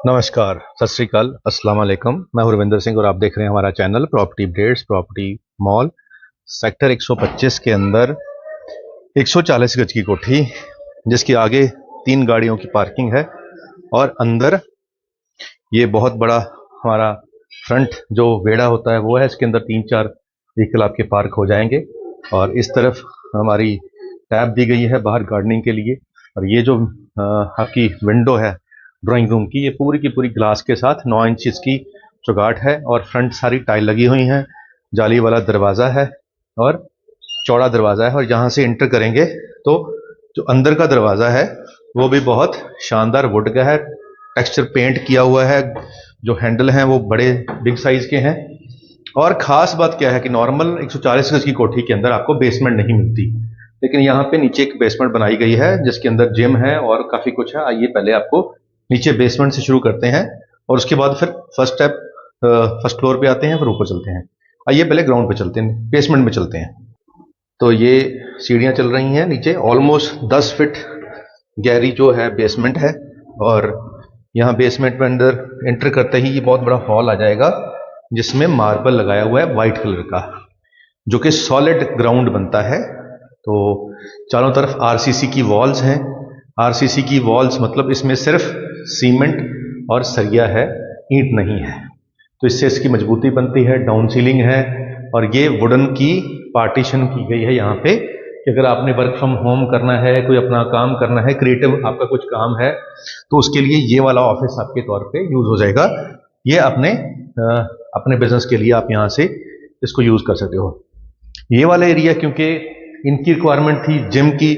नमस्कार, सत श्री अकाल, अस्सलाम वालेकुम। मैं हूं रविंदर सिंह और आप देख रहे हैं हमारा channel property updates. Property mall sector 125 के अंदर 140 गज की कोठी, जिसके आगे 3 गाड़ियों की पार्किंग है और अंदर ये बहुत बड़ा हमारा फ्रंट जो वेड़ा होता है वो है। इसके अंदर 3-4 व्हीकल आपके पार्क हो जाएंगे और इस तरफ हमारी टैब दी गई है बाहर गार्डनिंग के लिए। और ये जो आपकी विंडो है ड्राइंग रूम की, ये पूरी की पूरी ग्लास के साथ 9 इंच इसकी चौगाट है और फ्रंट सारी टाइल लगी हुई हैं। जाली वाला दरवाज़ा है और चौड़ा दरवाज़ा है। और यहाँ से इंटर करेंगे तो जो अंदर का दरवाज़ा है वो भी बहुत शानदार वुड का है, टेक्सचर पेंट किया हुआ है। जो हैंडल हैं वो बड़े बिग साइज़ के हैं। और ख़ास बात क्या है कि नॉर्मल 140 गज की कोठी के अंदर आपको बेसमेंट नहीं मिलती, लेकिन यहाँ पे नीचे एक बेसमेंट बनाई गई है जिसके अंदर जिम है और काफ़ी कुछ है। आइए पहले आपको नीचे बेसमेंट से शुरू करते हैं और उसके बाद फिर फर्स्ट फ्लोर पे आते हैं, फिर ऊपर चलते हैं। आइए पहले ग्राउंड पे चलते हैं, बेसमेंट में चलते हैं। तो ये सीढ़ियाँ चल रही हैं नीचे, ऑलमोस्ट 10 फीट गहरी जो है बेसमेंट है। और यहाँ बेसमेंट में अंदर एंटर करते ही ये बहुत बड़ा हॉल आ जाएगा जिसमें मार्बल लगाया हुआ है वाइट कलर का, जो कि सॉलिड ग्राउंड बनता है। तो चारों तरफ आरसीसी की वॉल्स हैं। आरसीसी की वॉल्स मतलब इसमें सिर्फ सीमेंट और सरिया है, ईंट नहीं है। तो इससे इसकी मजबूती बनती है। डाउन सीलिंग है और ये वुडन की पार्टीशन की गई है यहाँ पे कि अगर आपने वर्क फ्रॉम होम करना है, कोई अपना काम करना है, क्रिएटिव आपका कुछ काम है, तो उसके लिए ये वाला ऑफिस आपके तौर पे यूज हो जाएगा। ये अपने बिजनेस के लिए आप यहाँ से इसको यूज कर सकते हो। ये वाला एरिया क्योंकि इनकी रिक्वायरमेंट थी जिम की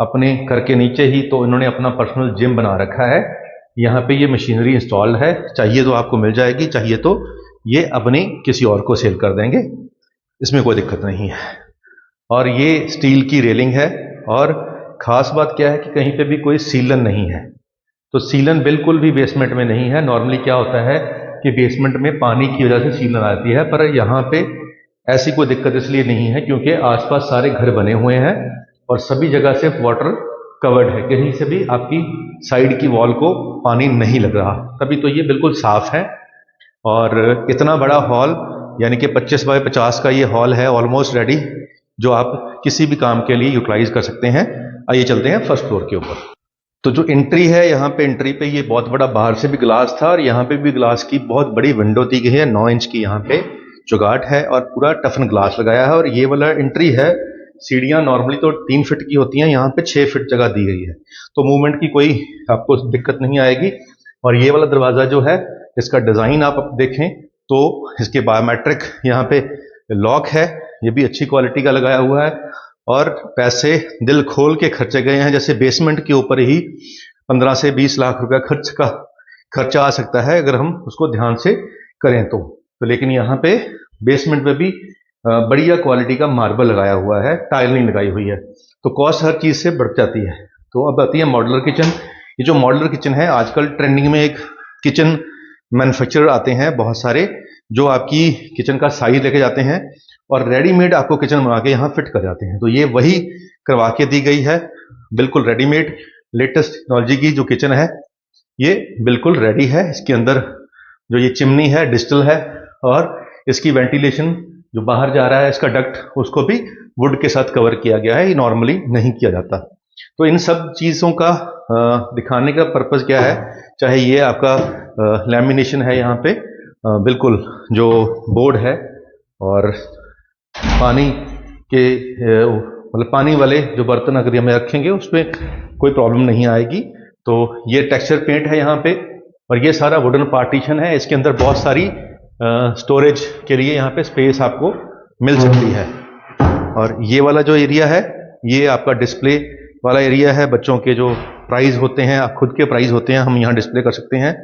अपने घर के नीचे ही, तो इन्होंने अपना पर्सनल जिम बना रखा है। यहाँ पे ये मशीनरी इंस्टॉल्ड है, चाहिए तो आपको मिल जाएगी, चाहिए तो ये अपने किसी और को सेल कर देंगे, इसमें कोई दिक्कत नहीं है। और ये स्टील की रेलिंग है और ख़ास बात क्या है कि कहीं पे भी कोई सीलन नहीं है। तो सीलन बिल्कुल भी बेसमेंट में नहीं है। नॉर्मली क्या होता है कि बेसमेंट में पानी की वजह से सीलन आती है, पर यहाँ पे ऐसी कोई दिक्कत इसलिए नहीं है क्योंकि आसपास सारे घर बने हुए हैं और सभी जगह से वाटर कवर्ड है, कहीं से भी आपकी साइड की वॉल को पानी नहीं लग रहा, तभी तो ये बिल्कुल साफ है। और इतना बड़ा हॉल यानी कि 25 बाय 50 का ये हॉल है, ऑलमोस्ट रेडी, जो आप किसी भी काम के लिए यूटिलाइज कर सकते हैं। आइए चलते हैं फर्स्ट फ्लोर के ऊपर। तो जो एंट्री है, यहाँ पे एंट्री पे ये बहुत बड़ा बाहर से भी ग्लास था और यहाँ पे भी ग्लास की बहुत बड़ी विंडो दी गई है। 9 इंच की यहाँ पे चौगाट है और पूरा टफन ग्लास लगाया है। और ये वाला एंट्री है, सीढ़ियाँ नॉर्मली तो 3 फीट की होती हैं, यहाँ पे 6 फीट जगह दी गई है, तो मूवमेंट की कोई आपको दिक्कत नहीं आएगी। और ये वाला दरवाज़ा जो है, इसका डिज़ाइन आप देखें तो इसके बायोमेट्रिक यहाँ पे लॉक है, ये भी अच्छी क्वालिटी का लगाया हुआ है। और पैसे दिल खोल के खर्चे गए हैं, जैसे बेसमेंट के ऊपर ही 15 से 20 लाख रुपया खर्चा आ सकता है अगर हम उसको ध्यान से करें तो लेकिन यहाँ पे बेसमेंट में भी बढ़िया क्वालिटी का मार्बल लगाया हुआ है, टाइल नहीं लगाई हुई है, तो कॉस्ट हर चीज़ से बढ़ जाती है। तो अब आती है मॉड्यूलर किचन। ये जो मॉड्यूलर किचन है, आजकल ट्रेंडिंग में एक किचन मैन्युफैक्चरर आते हैं बहुत सारे, जो आपकी किचन का साइज लेके जाते हैं और रेडीमेड आपको किचन बना के यहाँ फिट कर जाते हैं। तो ये वही करवा के दी गई है, बिल्कुल रेडीमेड, लेटेस्ट टेक्नोलॉजी की जो किचन है ये बिल्कुल रेडी है। इसके अंदर जो ये चिमनी है डिजिटल है और इसकी वेंटिलेशन जो बाहर जा रहा है, इसका डक्ट, उसको भी वुड के साथ कवर किया गया है, ये नॉर्मली नहीं किया जाता। तो इन सब चीज़ों का दिखाने का पर्पज़ क्या है, चाहे ये आपका लैमिनेशन है यहाँ पे, बिल्कुल जो बोर्ड है, और पानी के मतलब पानी वाले जो बर्तन अगर हमें रखेंगे उस पर कोई प्रॉब्लम नहीं आएगी। तो ये टेक्सचर पेंट है यहाँ पे और ये सारा वुडन पार्टीशन है। इसके अंदर बहुत सारी स्टोरेज के लिए यहाँ पे स्पेस आपको मिल सकती है। और ये वाला जो एरिया है, ये आपका डिस्प्ले वाला एरिया है। बच्चों के जो प्राइज होते हैं, आप खुद के प्राइज होते हैं, हम यहाँ डिस्प्ले कर सकते हैं।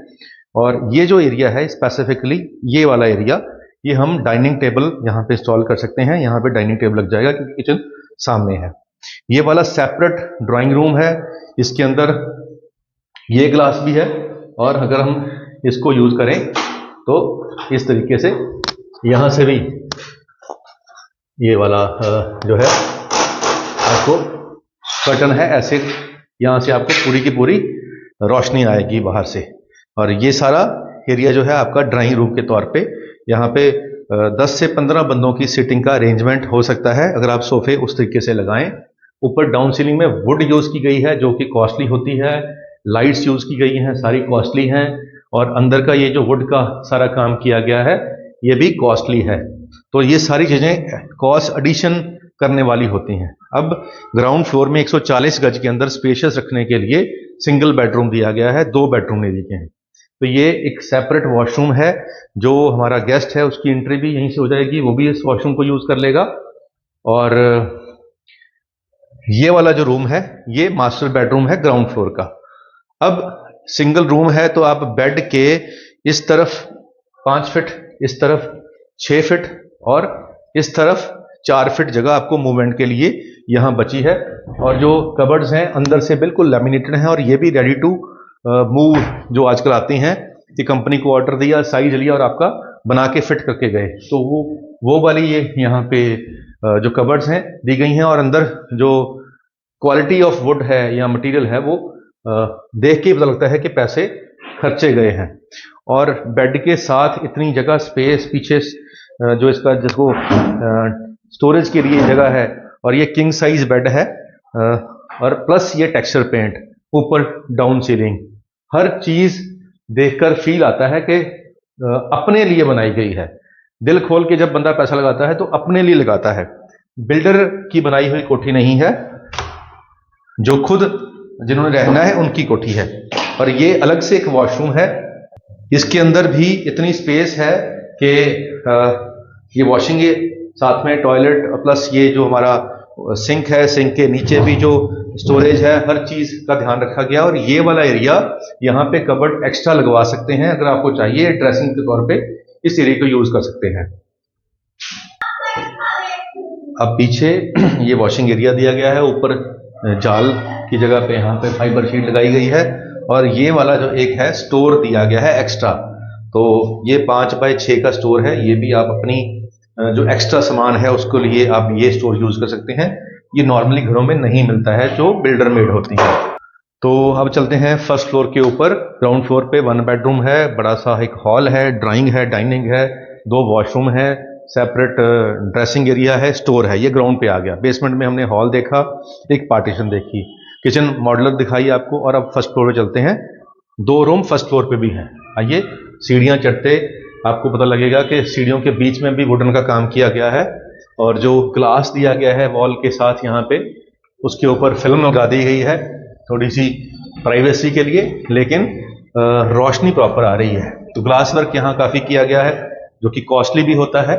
और ये जो एरिया है स्पेसिफिकली, ये वाला एरिया, ये हम डाइनिंग टेबल यहाँ पे इंस्टॉल कर सकते हैं। यहाँ पे डाइनिंग टेबल लग जाएगा क्योंकि किचन सामने है। ये वाला सेपरेट ड्राइंग रूम है, इसके अंदर ये ग्लास भी है और अगर हम इसको यूज करें तो इस तरीके से यहाँ से भी ये वाला जो है आपको कर्टन है, ऐसे यहाँ से आपको पूरी की पूरी रोशनी आएगी बाहर से। और ये सारा एरिया जो है आपका ड्राइंग रूम के तौर पे, यहाँ पे 10 से 15 बंदों की सीटिंग का अरेंजमेंट हो सकता है अगर आप सोफे उस तरीके से लगाएं। ऊपर डाउन सीलिंग में वुड यूज की गई है जो कि कॉस्टली होती है, लाइट्स यूज की गई हैं सारी कॉस्टली हैं, और अंदर का ये जो वुड का सारा काम किया गया है ये भी कॉस्टली है। तो ये सारी चीजें कॉस्ट एडिशन करने वाली होती हैं। अब ग्राउंड फ्लोर में 140 गज के अंदर स्पेशियस रखने के लिए सिंगल बेडरूम दिया गया है, 2 बेडरूम नहीं दिए हैं। तो ये एक सेपरेट वॉशरूम है, जो हमारा गेस्ट है उसकी एंट्री भी यहीं से हो जाएगी, वो भी इस वॉशरूम को यूज कर लेगा। और ये वाला जो रूम है ये मास्टर बेडरूम है ग्राउंड फ्लोर का। अब सिंगल रूम है तो आप बेड के इस तरफ 5 फीट, इस तरफ 6 फीट और इस तरफ 4 फीट जगह आपको मूवमेंट के लिए यहां बची है। और जो कबर्ड्स हैं अंदर से बिल्कुल लैमिनेटेड हैं और ये भी रेडी टू मूव जो आजकल आती हैं कि कंपनी को ऑर्डर दिया, साइज लिया और आपका बना के फिट करके गए, तो वो वाली ये यहाँ पे जो कबर्ड्स हैं दी गई हैं। और अंदर जो क्वालिटी ऑफ वुड है या मटेरियल है वो देख के पता लगता है कि पैसे खर्चे गए हैं। और बेड के साथ इतनी जगह स्पेस, पीछे जो इसका जिसको स्टोरेज के लिए जगह है, और ये किंग साइज बेड है, और प्लस ये टेक्सचर पेंट, ऊपर डाउन सीलिंग, हर चीज देखकर फील आता है कि अपने लिए बनाई गई है। दिल खोल के जब बंदा पैसा लगाता है तो अपने लिए लगाता है, बिल्डर की बनाई हुई कोठी नहीं है, जो खुद जिन्होंने रहना है उनकी कोठी है। और ये अलग से एक वॉशरूम है, इसके अंदर भी इतनी स्पेस है कि ये वॉशिंग है, साथ में टॉयलेट, प्लस ये जो हमारा सिंक है, सिंक के नीचे भी जो स्टोरेज है, हर चीज का ध्यान रखा गया। और ये वाला एरिया यहाँ पे कबर्ड एक्स्ट्रा लगवा सकते हैं अगर आपको चाहिए, ड्रेसिंग के तौर पे इस एरिया को यूज कर सकते हैं। अब पीछे ये वॉशिंग एरिया दिया गया है, ऊपर जाल की जगह पे यहाँ पे फाइबर शीट लगाई गई है, और ये वाला जो एक है स्टोर दिया गया है एक्स्ट्रा। तो ये 5 बाय 6 का स्टोर है, ये भी आप अपनी जो एक्स्ट्रा सामान है उसके लिए आप ये स्टोर यूज कर सकते हैं। ये नॉर्मली घरों में नहीं मिलता है जो बिल्डर मेड होती है। तो अब चलते हैं फर्स्ट फ्लोर के ऊपर। ग्राउंड फ्लोर पे 1 बेडरूम है, बड़ा सा एक हॉल है, ड्राइंग है, डाइनिंग है, 2 वॉशरूम है, सेपरेट ड्रेसिंग एरिया है, स्टोर है। ये ग्राउंड पे आ गया। बेसमेंट में हमने हॉल देखा, एक पार्टीशन देखी, किचन मॉड्यूलर दिखाई आपको। और अब फर्स्ट फ्लोर पे चलते हैं, 2 रूम फर्स्ट फ्लोर पे भी हैं। आइए, सीढ़ियां चढ़ते आपको पता लगेगा कि सीढ़ियों के बीच में भी वुडन का काम किया गया है, और जो ग्लास दिया गया है वॉल के साथ यहाँ पे, उसके ऊपर फिल्म लगा दी गई है थोड़ी सी प्राइवेसी के लिए, लेकिन रोशनी प्रॉपर आ रही है। तो ग्लास वर्क यहाँ काफी किया गया है, जो कि कॉस्टली भी होता है,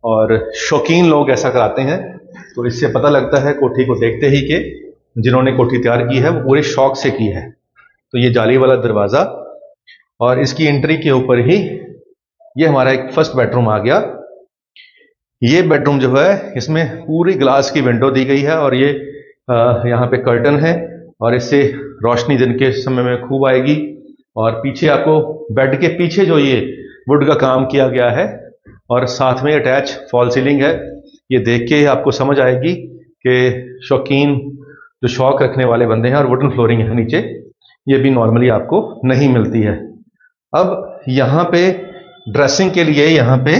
और शौकीन लोग ऐसा कराते हैं। तो इससे पता लगता है कोठी को देखते ही कि जिन्होंने कोठी तैयार की है वो पूरे शौक से की है। तो ये जाली वाला दरवाजा, और इसकी एंट्री के ऊपर ही ये हमारा एक फर्स्ट बेडरूम आ गया। ये बेडरूम जो है इसमें पूरी ग्लास की विंडो दी गई है, और ये यहाँ पे कर्टन है, और इससे रोशनी दिन के समय में खूब आएगी। और पीछे आपको बेड के पीछे जो ये वुड का काम किया गया है, और साथ में अटैच फॉल सीलिंग है, ये देख के आपको समझ आएगी कि शौकीन जो शौक रखने वाले बंदे हैं, और वुडन फ्लोरिंग है नीचे, ये भी नॉर्मली आपको नहीं मिलती है। अब यहाँ पे ड्रेसिंग के लिए यहाँ पे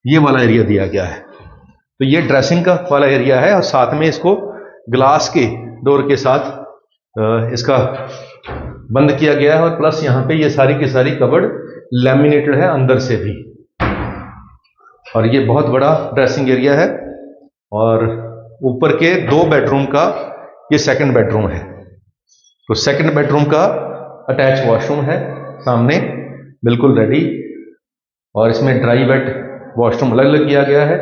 ये वाला एरिया दिया गया है। तो ये ड्रेसिंग का वाला एरिया है, और साथ में इसको ग्लास के डोर के साथ इसका बंद किया गया है, और प्लस यहाँ पे ये सारी की सारी कबर्ड लैमिनेटेड है अंदर से भी। और ये बहुत बड़ा ड्रेसिंग एरिया है, और ऊपर के 2 बेडरूम का ये सेकंड बेडरूम है। तो सेकंड बेडरूम का अटैच वॉशरूम है सामने, बिल्कुल रेडी, और इसमें ड्राई वेट वॉशरूम अलग अलग किया गया है।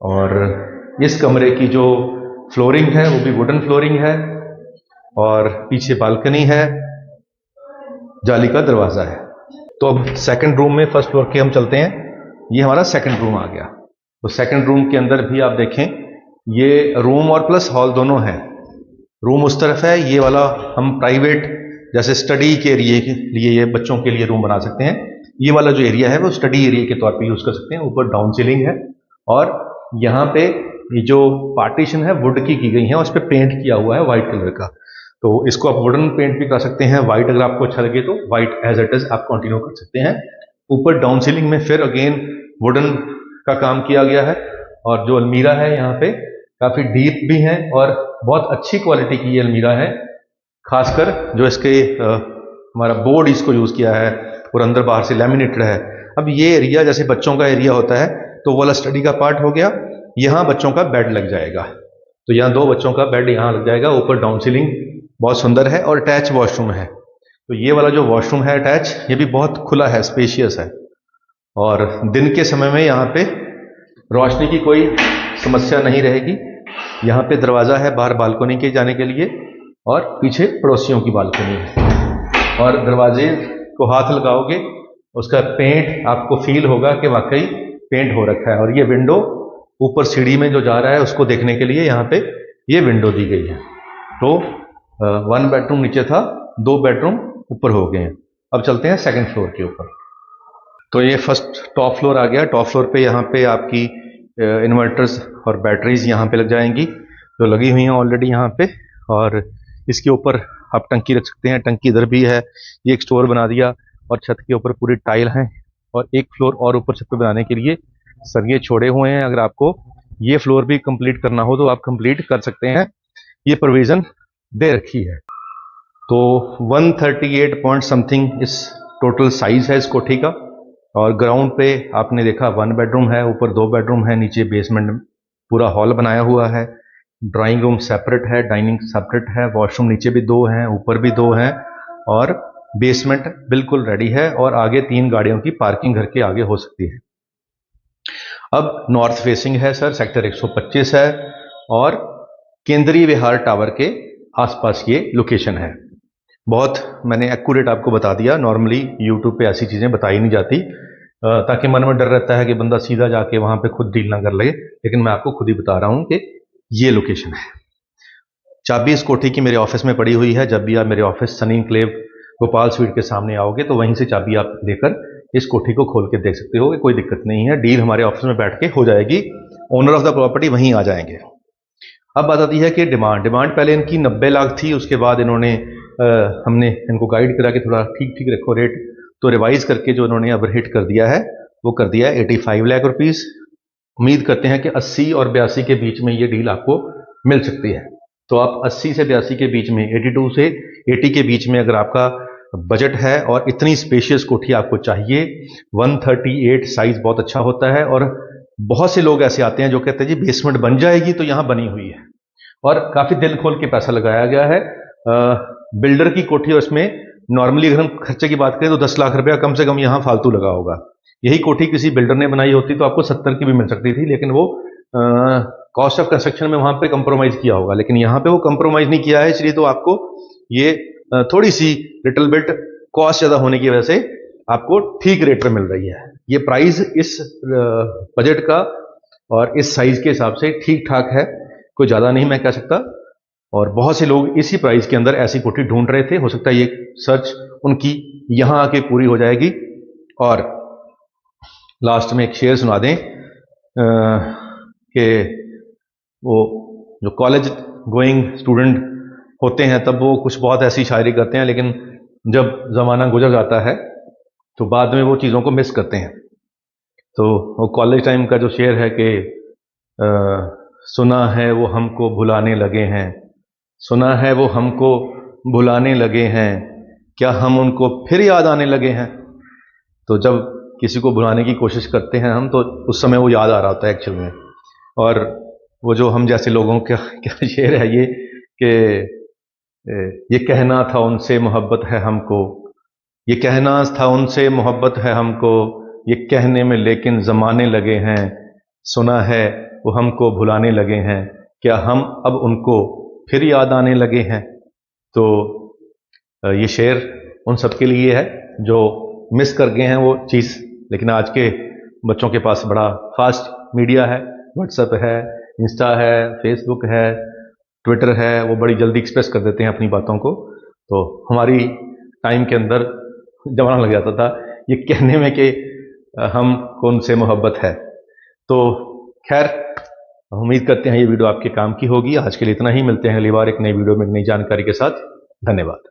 और इस कमरे की जो फ्लोरिंग है वो भी वुडन फ्लोरिंग है, और पीछे बालकनी है, जाली का दरवाजा है। तो अब सेकंड रूम में, फर्स्ट फ्लोर के हम चलते हैं, ये हमारा सेकंड रूम आ गया। तो सेकंड रूम के अंदर भी आप देखें, ये रूम और प्लस हॉल दोनों है। रूम उस तरफ है, ये वाला हम प्राइवेट जैसे स्टडी के एरिया के लिए, ये बच्चों के लिए रूम बना सकते हैं। ये वाला जो एरिया है वो स्टडी एरिया के तौर पे यूज कर सकते हैं। ऊपर डाउन सीलिंग है, और यहाँ पे ये जो पार्टीशन है वुड की गई है, उस पर पेंट किया हुआ है व्हाइट कलर का। तो इसको आप वुडन पेंट भी कर सकते हैं, वाइट अगर आपको अच्छा लगे तो वाइट एज इट इज आप कंटिन्यू कर सकते हैं। ऊपर डाउन सीलिंग में फिर अगेन वुडन का काम किया गया है, और जो अलमीरा है यहाँ पे काफी डीप भी है और बहुत अच्छी क्वालिटी की ये अलमीरा है, खासकर जो इसके हमारा बोर्ड इसको यूज किया है और अंदर बाहर से लैमिनेटेड है। अब ये एरिया जैसे बच्चों का एरिया होता है तो वो वाला स्टडी का पार्ट हो गया, यहाँ बच्चों का बेड लग जाएगा, तो यहाँ 2 बच्चों का बेड यहाँ लग जाएगा। ऊपर डाउन सीलिंग बहुत सुंदर है और अटैच वॉशरूम है। तो ये वाला जो वॉशरूम है अटैच, ये भी बहुत खुला है, स्पेशियस है, और दिन के समय में यहाँ पे रोशनी की कोई समस्या नहीं रहेगी। यहाँ पे दरवाजा है बाहर बालकनी के जाने के लिए, और पीछे पड़ोसियों की बालकनी है, और दरवाजे को हाथ लगाओगे उसका पेंट आपको फील होगा कि वाकई पेंट हो रखा है। और ये विंडो ऊपर सीढ़ी में जो जा रहा है उसको देखने के लिए यहाँ पे ये विंडो दी गई है। तो 1 बेडरूम नीचे था, 2 बेडरूम ऊपर हो गए हैं। अब चलते हैं सेकंड फ्लोर के ऊपर। तो ये फर्स्ट टॉप फ्लोर आ गया। टॉप फ्लोर पे यहाँ पे आपकी इन्वर्टर्स और बैटरीज यहाँ पे लग जाएंगी, जो लगी हुई हैं ऑलरेडी यहाँ पे, और इसके ऊपर आप टंकी रख सकते हैं। टंकी इधर भी है, ये एक स्टोर बना दिया, और छत के ऊपर पूरी टाइल है, और एक फ्लोर और ऊपर छत पे बनाने के लिए सरिये छोड़े हुए हैं। अगर आपको ये फ्लोर भी कंप्लीट करना हो तो आप कंप्लीट कर सकते हैं, ये प्रोविजन दे रखी है। तो 138 पॉइंट समथिंग इस टोटल साइज है इस कोठी का। और ग्राउंड पे आपने देखा 1 बेडरूम है, ऊपर 2 बेडरूम है, नीचे बेसमेंट पूरा हॉल बनाया हुआ है, ड्राइंग रूम सेपरेट है, डाइनिंग सेपरेट है, वॉशरूम नीचे भी 2 हैं, ऊपर भी 2 हैं, और बेसमेंट बिल्कुल रेडी है, और आगे 3 गाड़ियों की पार्किंग घर के आगे हो सकती है। अब नॉर्थ फेसिंग है सर, सेक्टर 125 है, और केंद्रीय विहार टावर के आसपास ये लोकेशन है। बहुत मैंने एक्यूरेट आपको बता दिया, नॉर्मली यूट्यूब पे ऐसी चीज़ें बताई नहीं जाती, ताकि मन में डर रहता है कि बंदा सीधा जाके वहाँ पे खुद डील ना कर ले, लेकिन मैं आपको खुद ही बता रहा हूँ कि ये लोकेशन है। चाबी इस कोठी की मेरे ऑफिस में पड़ी हुई है। जब भी आप मेरे office Sunny enclave Gopal sweet के सामने आओगे तो वहीं से चाबी आप लेकर इस कोठी को खोल के देख सकते हो, कोई दिक्कत नहीं है। डील हमारे ऑफिस में बैठ के हो जाएगी, ओनर ऑफ द प्रॉपर्टी वहीं आ जाएंगे। अब बात आती है कि डिमांड पहले इनकी 90 लाख थी, उसके बाद इन्होंने हमने इनको गाइड करा कि थोड़ा ठीक ठीक रखो रेट, तो रिवाइज करके जो इन्होंने अब हिट कर दिया है वो कर दिया है 85 लाख रुपीस। उम्मीद करते हैं कि 80 और 82 के बीच में ये डील आपको मिल सकती है। तो आप 80 से 82 के बीच में, 82 से 80 के बीच में अगर आपका बजट है और इतनी स्पेशियस कोठी आपको चाहिए, 138 साइज बहुत अच्छा होता है। और बहुत से लोग ऐसे आते हैं जो कहते हैं जी बेसमेंट बन जाएगी, तो यहां बनी हुई है, और काफी दिल खोल के पैसा लगाया गया है। बिल्डर की कोठी, और इसमें नॉर्मली अगर हम खर्चे की बात करें तो 10 लाख रुपया कम से कम यहां फालतू लगा होगा। यही कोठी किसी बिल्डर ने बनाई होती तो आपको 70 की भी मिल सकती थी, लेकिन वो कॉस्ट ऑफ कंस्ट्रक्शन में वहां पे कंप्रोमाइज किया होगा, लेकिन यहां पे वो कंप्रोमाइज नहीं किया है, इसलिए तो आपको ये थोड़ी सी लिटिल बिट कॉस्ट ज्यादा होने की वजह से आपको ठीक रेट पर मिल रही है। ये प्राइस इस बजट का और इस साइज के हिसाब से ठीक ठाक है, कोई ज्यादा नहीं मैं कह सकता। और बहुत से लोग इसी प्राइस के अंदर ऐसी कोठी ढूंढ रहे थे, हो सकता है ये सर्च उनकी यहां आके पूरी हो जाएगी। और लास्ट में एक शेर सुना दें कि वो जो कॉलेज गोइंग स्टूडेंट होते हैं तब वो कुछ बहुत ऐसी शायरी करते हैं, लेकिन जब ज़माना गुजर जाता है तो बाद में वो चीज़ों को मिस करते हैं। तो वो कॉलेज टाइम का जो शेर है कि सुना है वो हमको भुलाने लगे हैं, सुना है वो हमको भुलाने लगे हैं, क्या हम उनको फिर याद आने लगे हैं। तो जब किसी को भुलाने की कोशिश करते हैं हम, तो उस समय वो याद आ रहा होता है एक्चुअल में। और वो जो हम जैसे लोगों का क्या शेर है ये कि ये कहना था उनसे मोहब्बत है हमको, ये कहना था उनसे मोहब्बत है हमको, ये कहने में लेकिन जमाने लगे हैं, सुना है वो हमको भुलाने लगे हैं, क्या हम अब उनको फिर याद आने लगे हैं। तो ये शेर उन सब के लिए है जो मिस कर गए हैं वो चीज़। लेकिन आज के बच्चों के पास बड़ा फास्ट मीडिया है, व्हाट्सएप है, इंस्टा है, फेसबुक है, ट्विटर है, वो बड़ी जल्दी एक्सप्रेस कर देते हैं अपनी बातों को। तो हमारी टाइम के अंदर जमाना लग जाता था ये कहने में कि हम कौन से मोहब्बत है। तो खैर उम्मीद करते हैं ये वीडियो आपके काम की होगी। आज के लिए इतना ही, मिलते हैं अगली बार एक नई वीडियो में एक नई जानकारी के साथ। धन्यवाद।